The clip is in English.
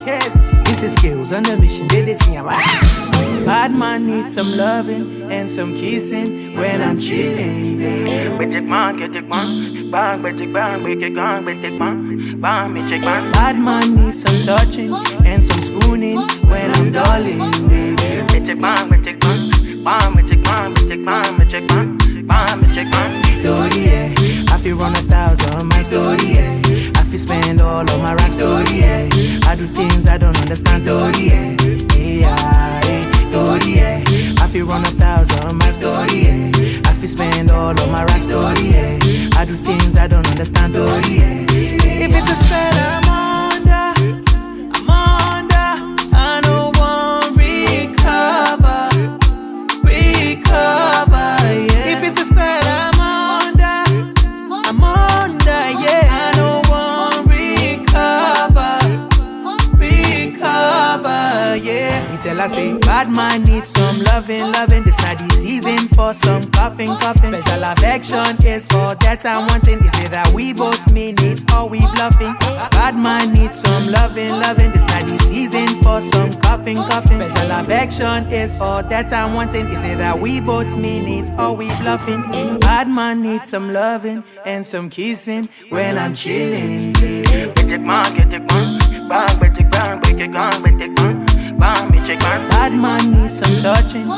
Yes, it's the skills on the mission, they see him. Bad man needs some loving and some kissing when I'm chilling, baby. Bad man needs some touching and some spooning when I'm darling, baby. Story, yeah. I feel run 1,000 my story, yeah. I feel spend all of my rack story, yeah. I do things I don't understand, story, yeah. Story, yeah. I feel run 1,000 my story, yeah. I feel spend all of my rack story, yeah. I do things I don't understand, story, yeah. If it's a spell I'm under, I don't want recover, yeah. If it's a spell I'm under, yeah. I don't want recover, yeah. Me tell her say, bad man needs some loving. This not the season for some coughing. Special affection is all that I'm wanting. Is it that we both mean it or we bluffing? Bad man needs some loving. This not the season for some coughing. Special affection is all that I'm wanting. Is it that we both mean it or we bluffing? Bad man needs some loving and some kissing when I'm chilling. Bad man needs some touching